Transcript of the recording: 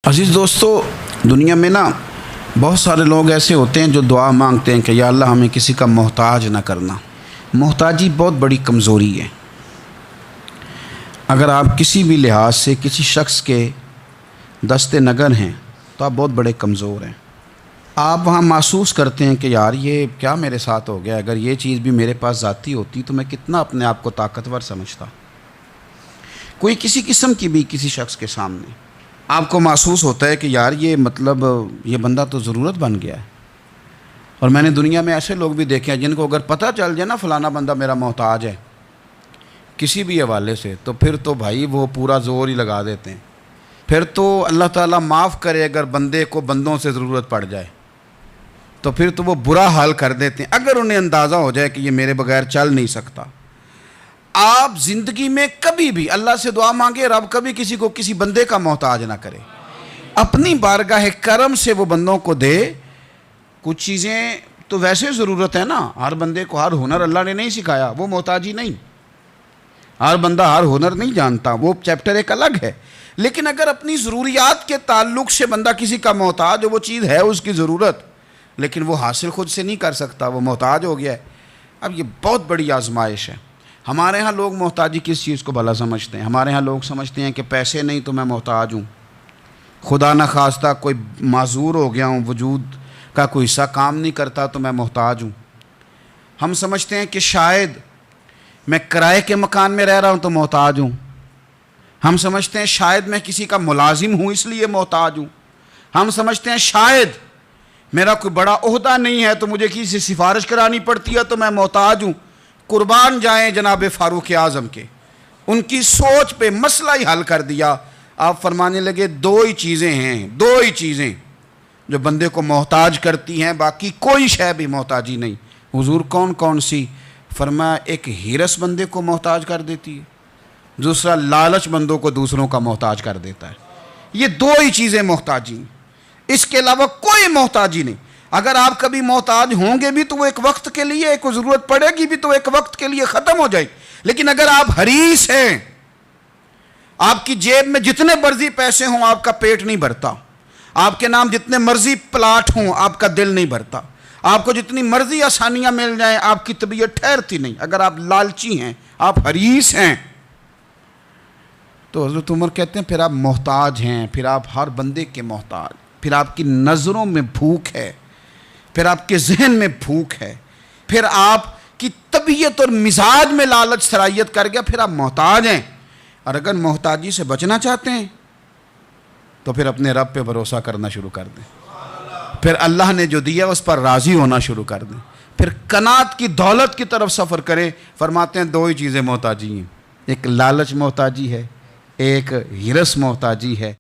عزیز دوستو، دنیا میں بہت سارے لوگ ایسے ہوتے ہیں جو دعا مانگتے ہیں کہ یا اللہ ہمیں کسی کا محتاج نہ کرنا۔ محتاجی بہت بڑی کمزوری ہے۔ اگر آپ کسی بھی لحاظ سے کسی شخص کے دست نگر ہیں تو آپ بہت بڑے کمزور ہیں۔ آپ وہاں محسوس کرتے ہیں کہ یار یہ کیا میرے ساتھ ہو گیا، اگر یہ چیز بھی میرے پاس ذاتی ہوتی تو میں کتنا اپنے آپ کو طاقتور سمجھتا۔ کوئی کسی قسم کی بھی کسی شخص کے سامنے آپ کو محسوس ہوتا ہے کہ یار یہ بندہ تو ضرورت بن گیا ہے۔ اور میں نے دنیا میں ایسے لوگ بھی دیکھے ہیں جن کو اگر پتہ چل جائے نا فلانا بندہ میرا محتاج ہے کسی بھی حوالے سے، تو پھر تو بھائی وہ پورا زور ہی لگا دیتے ہیں۔ پھر تو اللہ تعالیٰ معاف کرے اگر بندے کو بندوں سے ضرورت پڑ جائے تو پھر تو وہ برا حال کر دیتے ہیں اگر انہیں اندازہ ہو جائے کہ یہ میرے بغیر چل نہیں سکتا۔ آپ زندگی میں کبھی بھی اللہ سے دعا مانگے رب کبھی کسی کو کسی بندے کا محتاج نہ کرے، اپنی بارگاہ کرم سے وہ بندوں کو دے۔ کچھ چیزیں تو ویسے ضرورت ہے نا، ہر بندے کو ہر ہنر اللہ نے نہیں سکھایا، وہ محتاجی نہیں، ہر بندہ ہر ہنر نہیں جانتا، وہ چیپٹر ایک الگ ہے۔ لیکن اگر اپنی ضروریات کے تعلق سے بندہ کسی کا محتاج ہو، وہ چیز ہے اس کی ضرورت لیکن وہ حاصل خود سے نہیں کر سکتا، وہ محتاج ہو گیا ہے، اب یہ بہت بڑی آزمائش ہے۔ ہمارے ہاں لوگ محتاجی کس چیز کو بھلا سمجھتے ہیں؟ ہمارے ہاں لوگ سمجھتے ہیں کہ پیسے نہیں تو میں محتاج ہوں، خدا نہ خواستہ کوئی معذور ہو گیا ہوں، وجود کا کوئی حصہ کام نہیں کرتا تو میں محتاج ہوں۔ ہم سمجھتے ہیں کہ شاید میں کرائے کے مکان میں رہ رہا ہوں تو محتاج ہوں۔ ہم سمجھتے ہیں شاید میں کسی کا ملازم ہوں اس لیے محتاج ہوں۔ ہم سمجھتے ہیں شاید میرا کوئی بڑا عہدہ نہیں ہے تو مجھے کسی سے سفارش کرانی پڑتی ہے تو میں محتاج ہوں۔ قربان جائیں جناب فاروق اعظم کے، ان کی سوچ پہ مسئلہ ہی حل کر دیا۔ آپ فرمانے لگے دو ہی چیزیں جو بندے کو محتاج کرتی ہیں، باقی کوئی شے بھی محتاجی نہیں۔ حضور کون سی؟ فرمایا ایک ہرس بندے کو محتاج کر دیتی ہے، دوسرا لالچ بندوں کو دوسروں کا محتاج کر دیتا ہے۔ یہ دو ہی چیزیں محتاجی ہیں، اس کے علاوہ کوئی محتاجی نہیں۔ اگر آپ کبھی محتاج ہوں گے بھی تو وہ ایک وقت کے لیے، ایک ضرورت پڑے گی بھی تو ایک وقت کے لیے ختم ہو جائے گی۔ لیکن اگر آپ حریص ہیں، آپ کی جیب میں جتنے مرضی پیسے ہوں آپ کا پیٹ نہیں بھرتا، آپ کے نام جتنے مرضی پلاٹ ہوں آپ کا دل نہیں بھرتا، آپ کو جتنی مرضی آسانیاں مل جائیں آپ کی طبیعت ٹھہرتی نہیں۔ اگر آپ لالچی ہیں، آپ حریص ہیں، تو حضرت عمر کہتے ہیں پھر آپ محتاج ہیں، پھر آپ ہر بندے کے محتاج، پھر آپ کی نظروں میں بھوک ہے، پھر آپ کے ذہن میں بھوک ہے، پھر آپ کی طبیعت اور مزاج میں لالچ سرایت کر گیا، پھر آپ محتاج ہیں۔ اور اگر محتاجی سے بچنا چاہتے ہیں تو پھر اپنے رب پہ بھروسہ کرنا شروع کر دیں، پھر اللہ نے جو دیا اس پر راضی ہونا شروع کر دیں، پھر قناعت کی دولت کی طرف سفر کریں۔ فرماتے ہیں دو ہی چیزیں محتاجی ہیں، ایک لالچ محتاجی ہے، ایک ہرس محتاجی ہے۔